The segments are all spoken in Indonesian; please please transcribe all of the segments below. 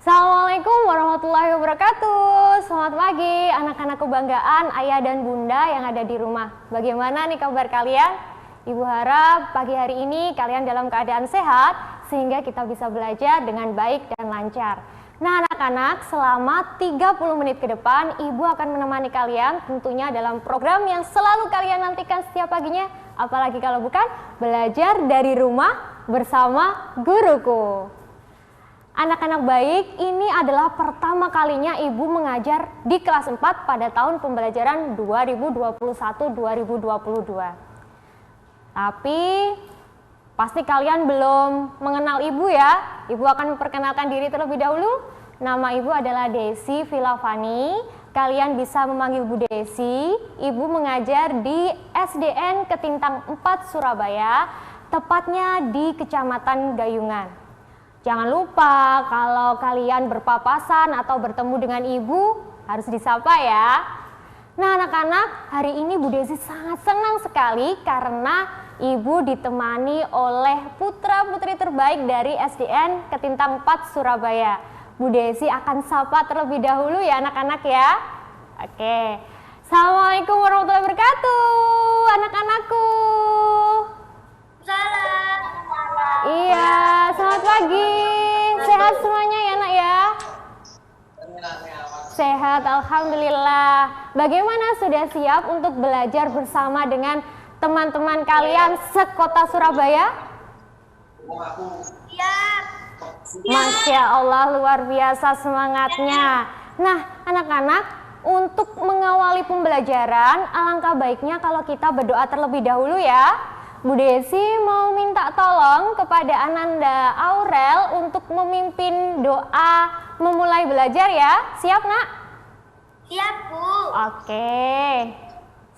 Assalamualaikum warahmatullahi wabarakatuh. Selamat pagi anak-anak kebanggaan ayah dan bunda yang ada di rumah. Bagaimana nih kabar kalian? Ibu harap pagi hari ini kalian dalam keadaan sehat sehingga kita bisa belajar dengan baik dan lancar. Nah anak-anak, selama 30 menit ke depan Ibu akan menemani kalian tentunya dalam program yang selalu kalian nantikan setiap paginya. Apalagi kalau bukan belajar dari rumah bersama guruku. Anak-anak baik, ini adalah pertama kalinya Ibu mengajar di kelas 4 pada tahun pembelajaran 2021-2022. Tapi pasti kalian belum mengenal Ibu ya. Ibu akan memperkenalkan diri terlebih dahulu. Nama Ibu adalah Desi Vilavani. Kalian bisa memanggil Bu Desi. Ibu mengajar di SDN Ketintang 4 Surabaya, tepatnya di Kecamatan Gayungan. Jangan lupa kalau kalian berpapasan atau bertemu dengan Ibu harus disapa ya. Nah anak-anak, hari ini Bu Desi sangat senang sekali karena Ibu ditemani oleh putra-putri terbaik dari SDN Ketintang 4 Surabaya. Bu Desi akan sapa terlebih dahulu ya anak-anak ya. Oke. Assalamualaikum warahmatullahi wabarakatuh anak-anakku. Salam. Iya, selamat pagi. Sehat semuanya ya nak ya? Sehat, alhamdulillah. Bagaimana, sudah siap untuk belajar bersama dengan teman-teman kalian sekota Surabaya? Siap. Masya Allah, luar biasa semangatnya. Nah, anak-anak, untuk mengawali pembelajaran, alangkah baiknya kalau kita berdoa terlebih dahulu ya. Bu Desi mau minta tolong kepada Ananda Aurel untuk memimpin doa memulai belajar ya. Siap nak? Siap, Bu. Oke,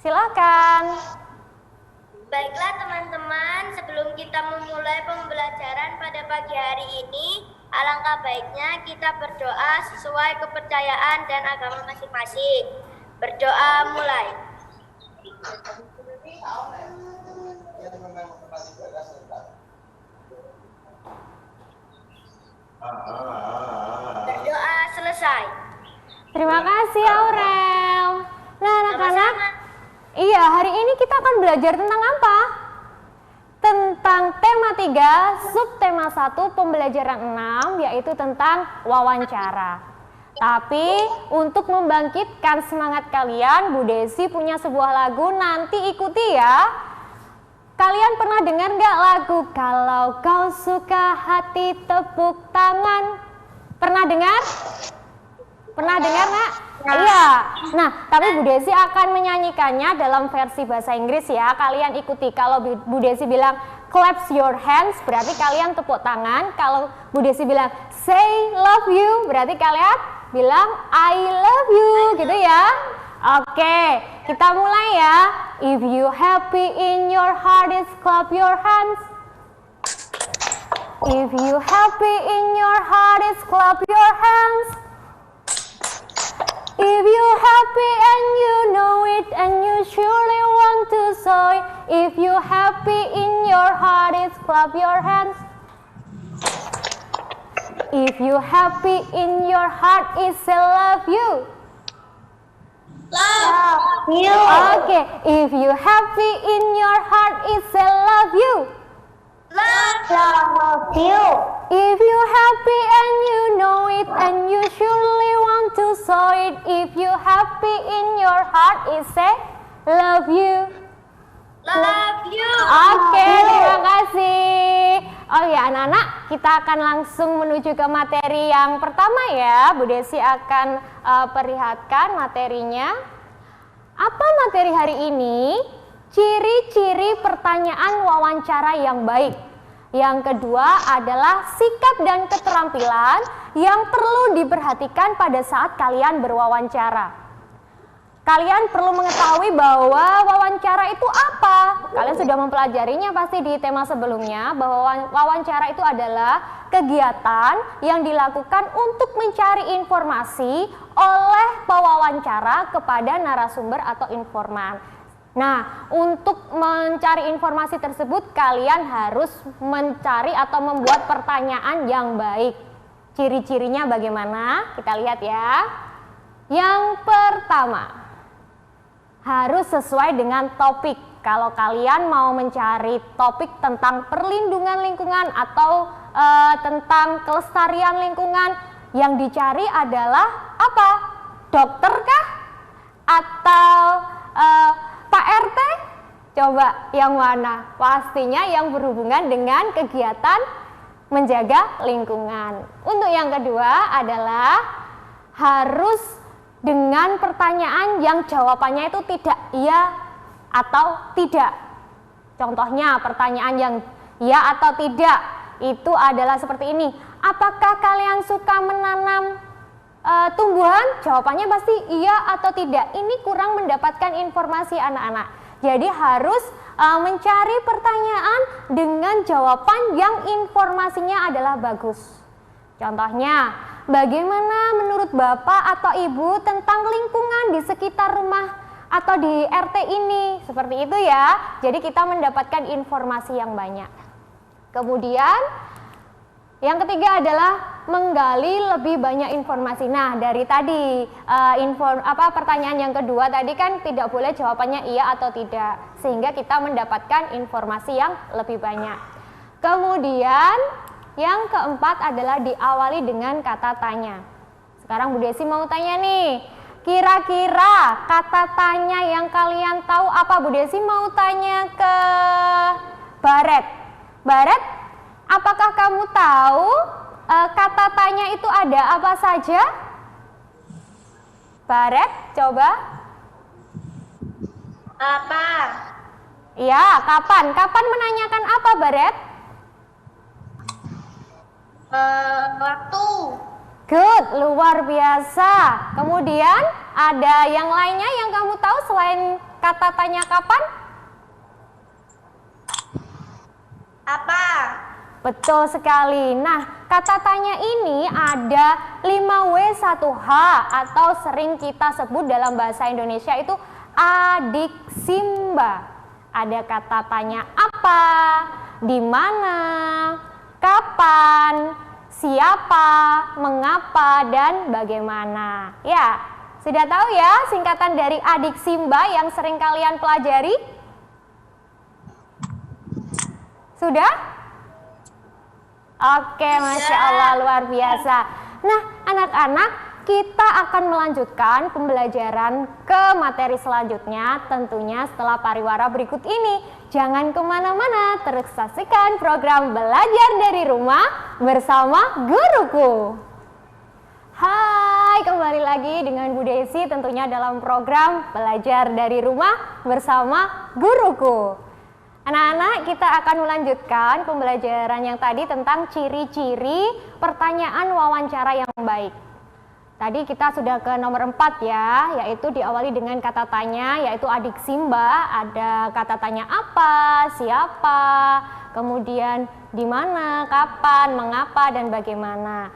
silakan. Baiklah teman-teman, sebelum kita memulai pembelajaran pada pagi hari ini, alangkah baiknya kita berdoa sesuai kepercayaan dan agama masing-masing. Berdoa mulai. Berdoa selesai. Terima kasih Aurel. Nah anak-anak, iya hari ini kita akan belajar tentang apa? Tentang tema 3, subtema 1, pembelajaran 6, yaitu tentang wawancara. Tapi untuk membangkitkan semangat kalian, Bu Desi punya sebuah lagu, nanti ikuti ya. Kalian pernah dengar nggak lagu Kalau Kau Suka Hati Tepuk Tangan? Pernah dengar? Pernah dengar nggak? Iya. Nah, tapi Bu Desi akan menyanyikannya dalam versi bahasa Inggris ya. Kalian ikuti. Kalau Bu Desi bilang clap your hands, berarti kalian tepuk tangan. Kalau Bu Desi bilang say love you, berarti kalian bilang I love you, gitu ya. Oke, kita mulai ya. If you happy in your heart, is clap your hands. If you happy in your heart, is clap your hands. If you happy and you know it and you surely want to show it. If you happy in your heart, is clap your hands. If you happy in your heart, is say love you. Love you. Okay, if you happy in your heart, is say love you. Love you. If you happy and you know it and you surely want to show it. If you happy in your heart, is say love you. Love you. Oke, terima kasih. Oh ya anak-anak, kita akan langsung menuju ke materi yang pertama ya. Bu Desi akan perlihatkan materinya. Apa materi hari ini? Ciri-ciri pertanyaan wawancara yang baik. Yang kedua adalah sikap dan keterampilan yang perlu diperhatikan pada saat kalian berwawancara. Kalian perlu mengetahui bahwa wawancara itu apa. Kalian sudah mempelajarinya pasti di tema sebelumnya, bahwa wawancara itu adalah kegiatan yang dilakukan untuk mencari informasi oleh pewawancara kepada narasumber atau informan. Nah, untuk mencari informasi tersebut kalian harus mencari atau membuat pertanyaan yang baik. Ciri-cirinya bagaimana? Kita lihat ya. Yang pertama, harus sesuai dengan topik. Kalau kalian mau mencari topik tentang perlindungan lingkungan atau tentang kelestarian lingkungan, yang dicari adalah apa? Dokter kah? Atau Pak RT? Coba yang mana? Pastinya yang berhubungan dengan kegiatan menjaga lingkungan. Untuk yang kedua adalah harus dengan pertanyaan yang jawabannya itu tidak iya atau tidak. Contohnya pertanyaan yang iya atau tidak itu adalah seperti ini. Apakah kalian suka menanam tumbuhan? Jawabannya pasti iya atau tidak. Ini kurang mendapatkan informasi anak-anak. Jadi harus mencari pertanyaan dengan jawaban yang informasinya adalah bagus. Contohnya, bagaimana menurut Bapak atau Ibu tentang lingkungan di sekitar rumah atau di RT ini? Seperti itu ya. Jadi kita mendapatkan informasi yang banyak. Kemudian yang ketiga adalah menggali lebih banyak informasi. Nah, dari tadi pertanyaan yang kedua tadi kan tidak boleh jawabannya iya atau tidak, sehingga kita mendapatkan informasi yang lebih banyak. Kemudian yang keempat adalah diawali dengan kata tanya. Sekarang Bu Desi mau tanya nih, kira-kira kata tanya yang kalian tahu apa? Bu Desi mau tanya ke Baret. Baret, apakah kamu tahu kata tanya itu ada apa saja? Baret, coba. Apa? Ya, kapan? Kapan menanyakan apa, Baret? Waktu. Good, luar biasa. Kemudian ada yang lainnya yang kamu tahu selain kata tanya kapan? Apa? Betul sekali. Nah, kata tanya ini ada 5W1H atau sering kita sebut dalam bahasa Indonesia itu adiksimba. Ada kata tanya apa, di mana, kapan, siapa, mengapa, dan bagaimana. Ya, sudah tahu ya singkatan dari adiksimba yang sering kalian pelajari? Sudah? Oke, Masya Allah, luar biasa. Nah, anak-anak, kita akan melanjutkan pembelajaran ke materi selanjutnya tentunya setelah pariwara berikut ini. Jangan kemana-mana, terus saksikan program Belajar dari Rumah bersama Guruku. Hai, kembali lagi dengan Bu Desi tentunya dalam program Belajar dari Rumah bersama Guruku. Anak-anak, kita akan melanjutkan pembelajaran yang tadi tentang ciri-ciri pertanyaan wawancara yang baik. Tadi kita sudah ke nomor 4 ya, yaitu diawali dengan kata tanya, yaitu adiksimba. Ada kata tanya apa, siapa, kemudian di mana, kapan, mengapa, dan bagaimana.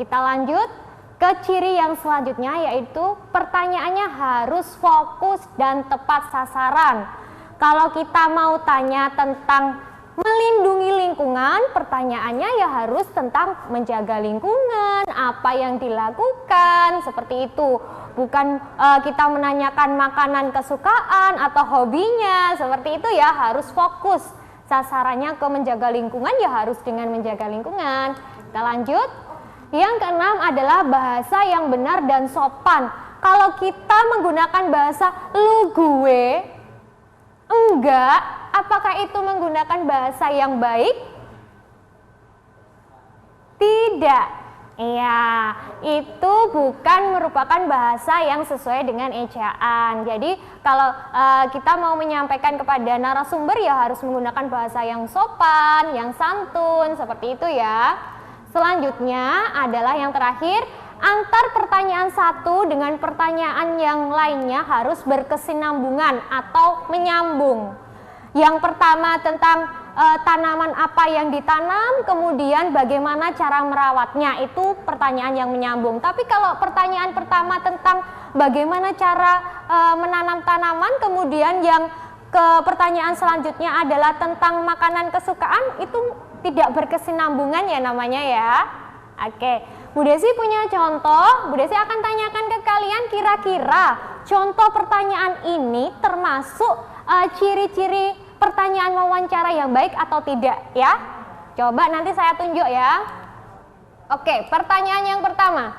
Kita lanjut ke ciri yang selanjutnya, yaitu pertanyaannya harus fokus dan tepat sasaran. Kalau kita mau tanya tentang melindungi lingkungan, pertanyaannya ya harus tentang menjaga lingkungan, apa yang dilakukan, seperti itu. Bukan kita menanyakan makanan kesukaan atau hobinya, seperti itu ya, harus fokus. Sasarannya ke menjaga lingkungan ya harus dengan menjaga lingkungan. Kita lanjut. Yang keenam adalah bahasa yang benar dan sopan. Kalau kita menggunakan bahasa lu gue, enggak, apakah itu menggunakan bahasa yang baik? Tidak. Iya, itu bukan merupakan bahasa yang sesuai dengan ejaan. Jadi kalau kita mau menyampaikan kepada narasumber ya harus menggunakan bahasa yang sopan, yang santun, seperti itu ya. Selanjutnya adalah yang terakhir, antar pertanyaan satu dengan pertanyaan yang lainnya harus berkesinambungan atau menyambung. Yang pertama tentang tanaman apa yang ditanam, kemudian bagaimana cara merawatnya, itu pertanyaan yang menyambung. Tapi kalau pertanyaan pertama tentang bagaimana cara menanam tanaman, kemudian yang ke pertanyaan selanjutnya adalah tentang makanan kesukaan, itu tidak berkesinambungan ya namanya ya. Oke, Bu Desi punya contoh. Bu Desi akan tanyakan ke kalian kira-kira contoh pertanyaan ini termasuk ciri-ciri pertanyaan wawancara yang baik atau tidak ya. Coba nanti saya tunjuk ya. Oke, pertanyaan yang pertama.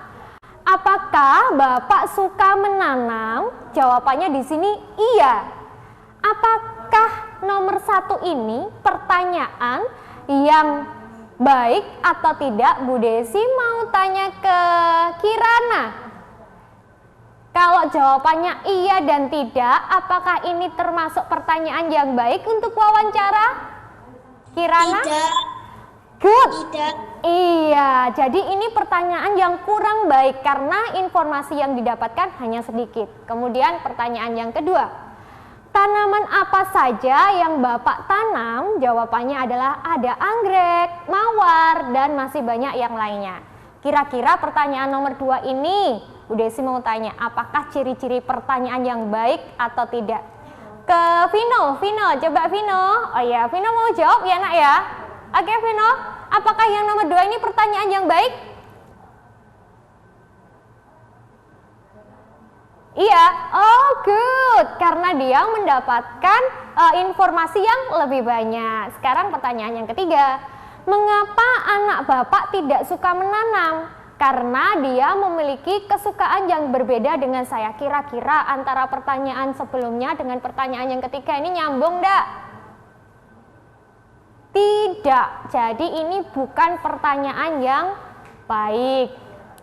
Apakah Bapak suka menanam? Jawabannya di sini iya. Apakah nomor 1 ini pertanyaan yang baik atau tidak? Bu Desi mau tanya ke Kirana. Kalau jawabannya iya dan tidak, apakah ini termasuk pertanyaan yang baik untuk wawancara? Kirana? Tidak. Good. Tidak. Iya, jadi ini pertanyaan yang kurang baik karena informasi yang didapatkan hanya sedikit. Kemudian pertanyaan yang kedua, tanaman apa saja yang Bapak tanam? Jawabannya adalah ada anggrek, mawar, dan masih banyak yang lainnya. Kira-kira pertanyaan nomor 2 ini, Bu Desi mau tanya, apakah ciri-ciri pertanyaan yang baik atau tidak? Ke Vino, coba Vino. Oh ya, Vino mau jawab ya nak ya? Oke Vino, apakah yang nomor 2 ini pertanyaan yang baik? Iya, oh good, karena dia mendapatkan informasi yang lebih banyak. Sekarang pertanyaan yang ketiga, mengapa anak Bapak tidak suka menanam? Karena dia memiliki kesukaan yang berbeda dengan saya. Kira-kira antara pertanyaan sebelumnya dengan pertanyaan yang ketiga ini nyambung enggak? Tidak, jadi ini bukan pertanyaan yang baik.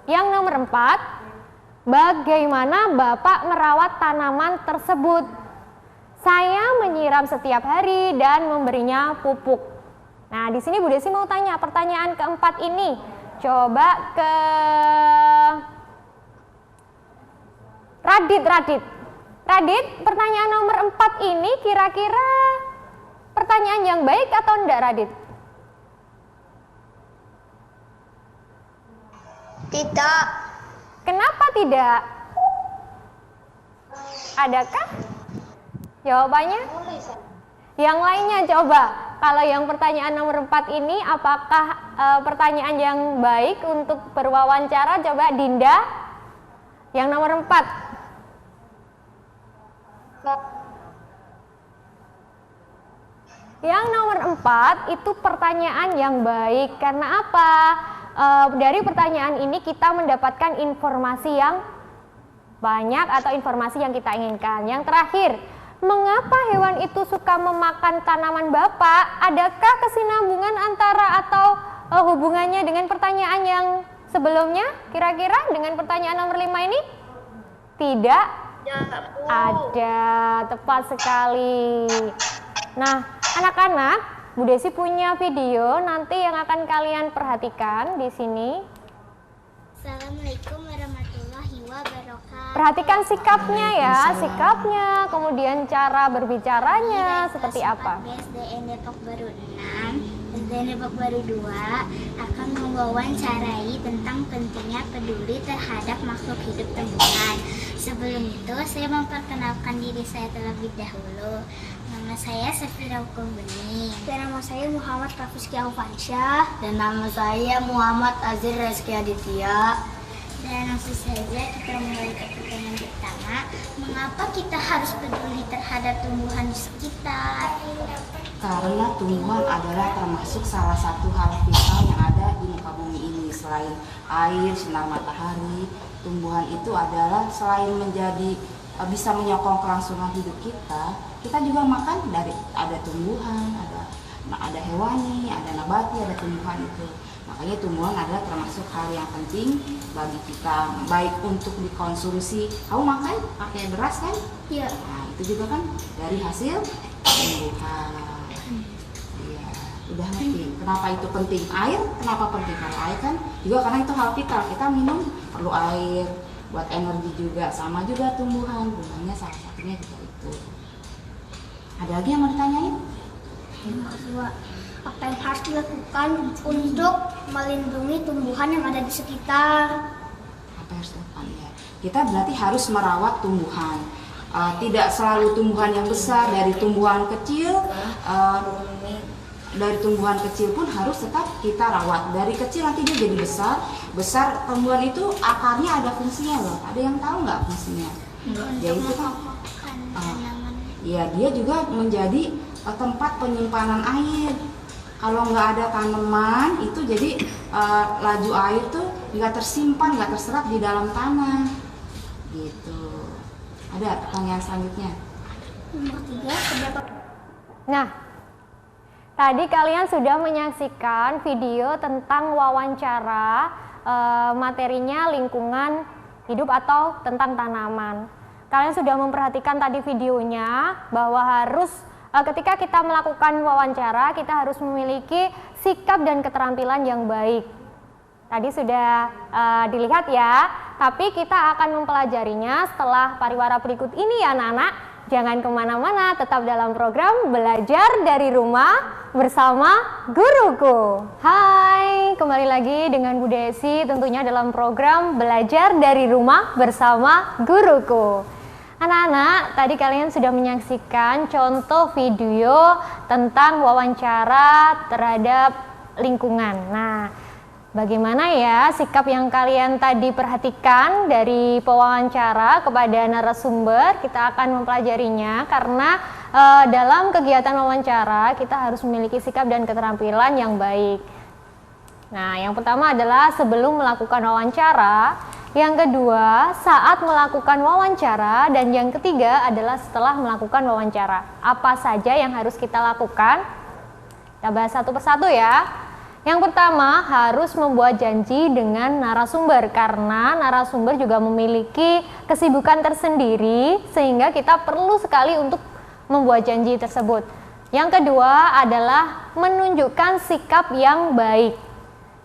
Yang nomor 4, bagaimana Bapak merawat tanaman tersebut? Saya menyiram setiap hari dan memberinya pupuk. Nah, di sini Bu Desi mau tanya pertanyaan keempat ini. Coba ke Radit, pertanyaan nomor 4 ini kira-kira pertanyaan yang baik atau enggak, Radit? Tidak. Kenapa tidak? Adakah jawabannya? Yang lainnya coba. Kalau yang pertanyaan nomor 4 ini, apakah pertanyaan yang baik untuk berwawancara? Coba Dinda. Yang nomor 4. Yang nomor 4 itu pertanyaan yang baik. Karena apa? Dari pertanyaan ini kita mendapatkan informasi yang banyak atau informasi yang kita inginkan. Yang terakhir, mengapa hewan itu suka memakan tanaman Bapak? Adakah kesinambungan antara atau hubungannya dengan pertanyaan yang sebelumnya? Kira-kira dengan pertanyaan nomor 5 ini? Tidak? Ya, Bu. Ada, tepat sekali. Nah, anak-anak, Bu Desi punya video nanti yang akan kalian perhatikan di sini. Assalamualaikum warahmatullahi wabarakatuh. Perhatikan sikapnya ya, sikapnya, kemudian cara berbicaranya seperti apa. SDN Depok Baru 6, SDN Depok Baru 2 akan mewawancarai tentang pentingnya peduli terhadap makhluk hidup tumbuhan. Sebelum itu, saya memperkenalkan diri saya terlebih dahulu. Nama saya Safira Hukum Bening. Dan nama saya Muhammad Rafiski Alfansyah. Dan nama saya Muhammad Azir Reski Aditya. Dan langsung saja kita mulai ke pertanyaan pertama. Mengapa kita harus peduli terhadap tumbuhan di sekitar? Karena tumbuhan adalah termasuk salah satu hal vital yang ada di muka bumi ini. Selain air, sinar matahari, tumbuhan itu adalah selain menjadi bisa menyokong kelangsungan hidup kita juga makan dari ada tumbuhan, ada hewani, ada nabati, ada tumbuhan itu. Makanya tumbuhan adalah termasuk hal yang penting bagi kita, baik untuk dikonsumsi. Kamu makan pakai beras kan? Iya. Nah, itu juga kan dari hasil tumbuhan. Iya, udah ngerti. Kenapa itu penting? Air, kenapa penting? Kalau air kan juga karena itu hal vital. Kita minum perlu air buat energi juga. Sama juga tumbuhan, gunanya salah satunya juga itu. Ada lagi yang mau ditanyain? Yang kedua, apa yang harus dilakukan untuk melindungi tumbuhan yang ada di sekitar? Apa yang harus dilakukan? Ya, kita berarti harus merawat tumbuhan. Tidak selalu tumbuhan yang besar, dari tumbuhan kecil dari tumbuhan kecil pun harus tetap kita rawat. Dari kecil nanti dia jadi besar. Besar tumbuhan itu akarnya ada fungsinya loh. Ada yang tahu nggak fungsinya? Ya itu kan, ya dia juga menjadi tempat penyimpanan air. Kalau nggak ada tanaman itu jadi laju air tuh nggak tersimpan, nggak terserap di dalam tanah. Gitu. Ada pertanyaan selanjutnya? Nomor 3, seberapa? Nah, tadi kalian sudah menyaksikan video tentang wawancara materinya lingkungan hidup atau tentang tanaman. Kalian sudah memperhatikan tadi videonya bahwa harus ketika kita melakukan wawancara kita harus memiliki sikap dan keterampilan yang baik. Tadi sudah dilihat ya, tapi kita akan mempelajarinya setelah pariwara berikut ini ya anak-anak. Jangan kemana-mana, tetap dalam program Belajar dari Rumah bersama Guruku. Hai, kembali lagi dengan Bu Desi tentunya dalam program Belajar dari Rumah bersama Guruku. Anak-anak, tadi kalian sudah menyaksikan contoh video tentang wawancara terhadap lingkungan. Nah, bagaimana ya sikap yang kalian tadi perhatikan dari pewawancara kepada narasumber? Kita akan mempelajarinya karena dalam kegiatan wawancara kita harus memiliki sikap dan keterampilan yang baik. Nah, yang pertama adalah sebelum melakukan wawancara, yang kedua saat melakukan wawancara, dan yang ketiga adalah setelah melakukan wawancara. Apa saja yang harus kita lakukan? Kita bahas satu persatu ya. Yang pertama harus membuat janji dengan narasumber karena narasumber juga memiliki kesibukan tersendiri sehingga kita perlu sekali untuk membuat janji tersebut. Yang kedua adalah menunjukkan sikap yang baik.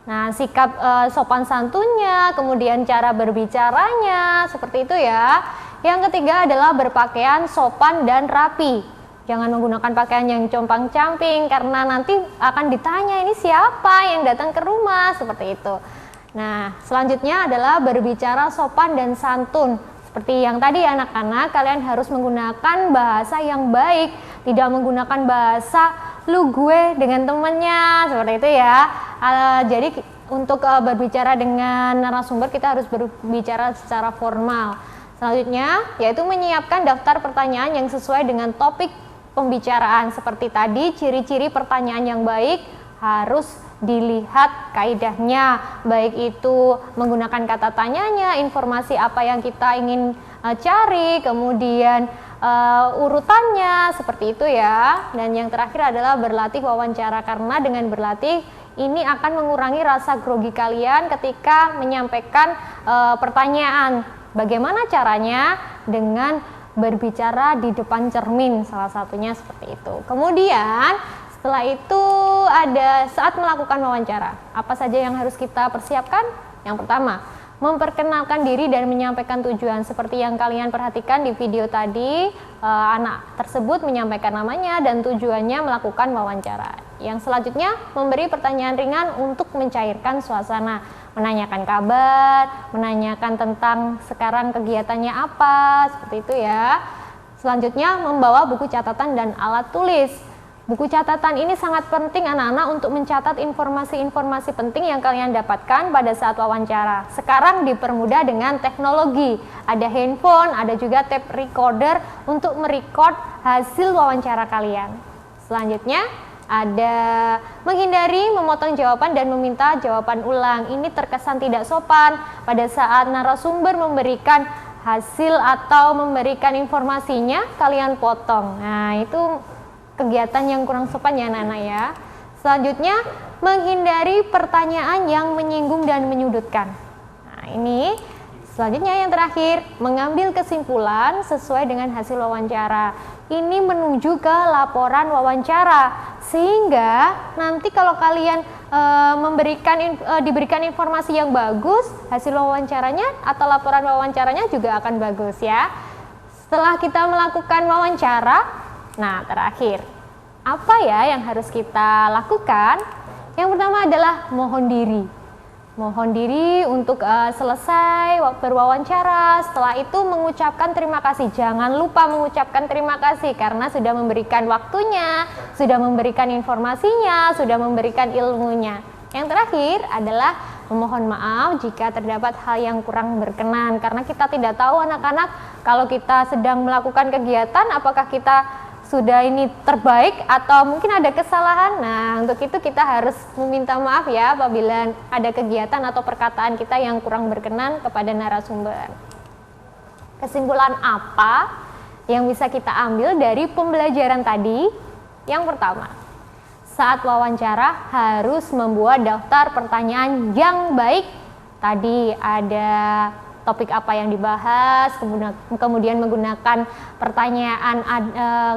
Nah, sikap sopan santunnya, kemudian cara berbicaranya, seperti itu ya. Yang ketiga adalah berpakaian sopan dan rapi. Jangan menggunakan pakaian yang compang-camping karena nanti akan ditanya ini siapa yang datang ke rumah, seperti itu. Nah, selanjutnya adalah berbicara sopan dan santun. Seperti yang tadi anak-anak, kalian harus menggunakan bahasa yang baik, tidak menggunakan bahasa lu gue dengan temennya, seperti itu ya. Jadi untuk berbicara dengan narasumber kita harus berbicara secara formal. Selanjutnya yaitu menyiapkan daftar pertanyaan yang sesuai dengan topik pembicaraan. Seperti tadi, ciri-ciri pertanyaan yang baik harus dilihat kaidahnya, baik itu menggunakan kata tanyanya, informasi apa yang kita ingin cari, kemudian urutannya, seperti itu ya. Dan yang terakhir adalah berlatih wawancara, karena dengan berlatih ini akan mengurangi rasa grogi kalian ketika menyampaikan pertanyaan. Bagaimana caranya? Dengan berbicara di depan cermin, salah satunya seperti itu. Kemudian setelah itu ada saat melakukan wawancara. Apa saja yang harus kita persiapkan? Yang pertama, memperkenalkan diri dan menyampaikan tujuan. Seperti yang kalian perhatikan di video tadi, anak tersebut menyampaikan namanya dan tujuannya melakukan wawancara. Yang selanjutnya, memberi pertanyaan ringan untuk mencairkan suasana. Menanyakan kabar, menanyakan tentang sekarang kegiatannya apa, seperti itu ya. Selanjutnya, membawa buku catatan dan alat tulis. Buku catatan ini sangat penting anak-anak untuk mencatat informasi-informasi penting yang kalian dapatkan pada saat wawancara. Sekarang dipermudah dengan teknologi. Ada handphone, ada juga tape recorder untuk merekod hasil wawancara kalian. Selanjutnya, ada menghindari memotong jawaban dan meminta jawaban ulang. Ini terkesan tidak sopan pada saat narasumber memberikan hasil atau memberikan informasinya, kalian potong. Nah, itu kegiatan yang kurang sopan ya anak-anak ya. Selanjutnya, menghindari pertanyaan yang menyinggung dan menyudutkan. Nah, ini selanjutnya yang terakhir, mengambil kesimpulan sesuai dengan hasil wawancara. Ini menuju ke laporan wawancara, sehingga nanti kalau kalian diberikan informasi yang bagus, hasil wawancaranya atau laporan wawancaranya juga akan bagus ya. Setelah kita melakukan wawancara, nah terakhir, apa ya yang harus kita lakukan? Yang pertama adalah mohon diri. mohon diri untuk selesai berwawancara. Setelah itu mengucapkan terima kasih. Jangan lupa mengucapkan terima kasih karena sudah memberikan waktunya, sudah memberikan informasinya, sudah memberikan ilmunya. Yang terakhir adalah memohon maaf jika terdapat hal yang kurang berkenan, karena kita tidak tahu anak-anak kalau kita sedang melakukan kegiatan apakah kita sudah ini terbaik atau mungkin ada kesalahan. Nah, untuk itu kita harus meminta maaf ya apabila ada kegiatan atau perkataan kita yang kurang berkenan kepada narasumber. Kesimpulan apa yang bisa kita ambil dari pembelajaran tadi? Yang pertama, saat wawancara harus membuat daftar pertanyaan yang baik. Tadi ada topik apa yang dibahas, kemudian menggunakan pertanyaan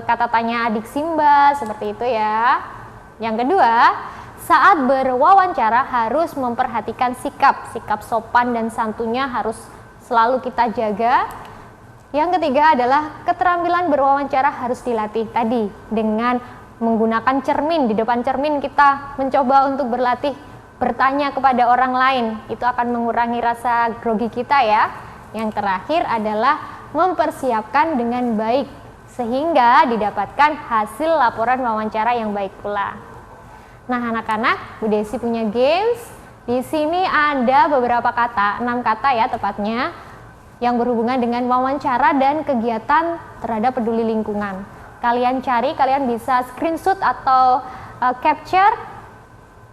kata tanya adik Simba seperti itu ya. Yang kedua, saat berwawancara harus memperhatikan sikap sopan dan santunnya harus selalu kita jaga. Yang ketiga adalah keterampilan berwawancara harus dilatih tadi dengan menggunakan cermin. Di depan cermin kita mencoba untuk berlatih bertanya kepada orang lain, itu akan mengurangi rasa grogi kita ya. Yang terakhir adalah mempersiapkan dengan baik sehingga didapatkan hasil laporan wawancara yang baik pula. Nah anak-anak, Bu Desi punya games. Di sini ada beberapa kata, 6 kata ya tepatnya, yang berhubungan dengan wawancara dan kegiatan terhadap peduli lingkungan. Kalian cari, kalian bisa screenshot atau capture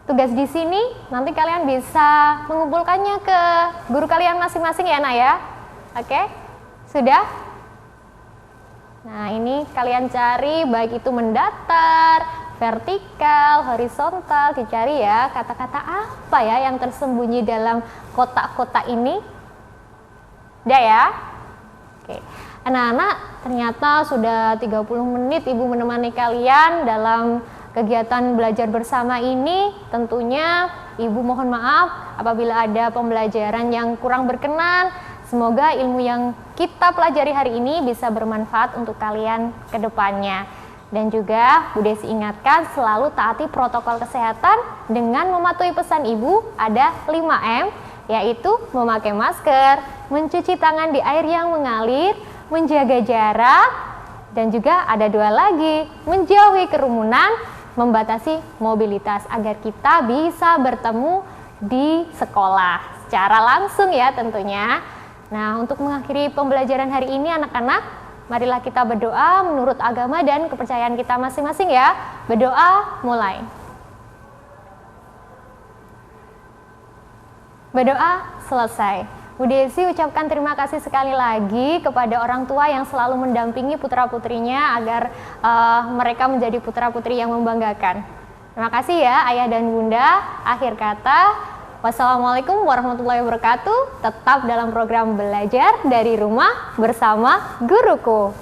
tugas di sini, nanti kalian bisa mengumpulkannya ke guru kalian masing-masing ya nak ya. Oke, sudah? Nah ini kalian cari baik itu mendatar, vertikal, horizontal, dicari ya kata-kata apa ya yang tersembunyi dalam kotak-kotak ini. Udah ya? Oke. Anak-anak, ternyata sudah 30 menit Ibu menemani kalian dalam kegiatan belajar bersama ini. Tentunya Ibu mohon maaf apabila ada pembelajaran yang kurang berkenan. Semoga ilmu yang kita pelajari hari ini bisa bermanfaat untuk kalian ke depannya. Dan juga Bu Desi ingatkan selalu taati protokol kesehatan dengan mematuhi pesan Ibu ada 5M, yaitu memakai masker, mencuci tangan di air yang mengalir, menjaga jarak, dan juga ada 2 lagi, menjauhi kerumunan, membatasi mobilitas agar kita bisa bertemu di sekolah secara langsung ya tentunya. Nah, untuk mengakhiri pembelajaran hari ini anak-anak, marilah kita berdoa menurut agama dan kepercayaan kita masing-masing ya. Berdoa mulai. Berdoa selesai. Bu Desi ucapkan terima kasih sekali lagi kepada orang tua yang selalu mendampingi putra-putrinya agar mereka menjadi putra-putri yang membanggakan. Terima kasih ya Ayah dan Bunda. Akhir kata, wassalamualaikum warahmatullahi wabarakatuh. Tetap dalam program belajar dari rumah bersama guruku.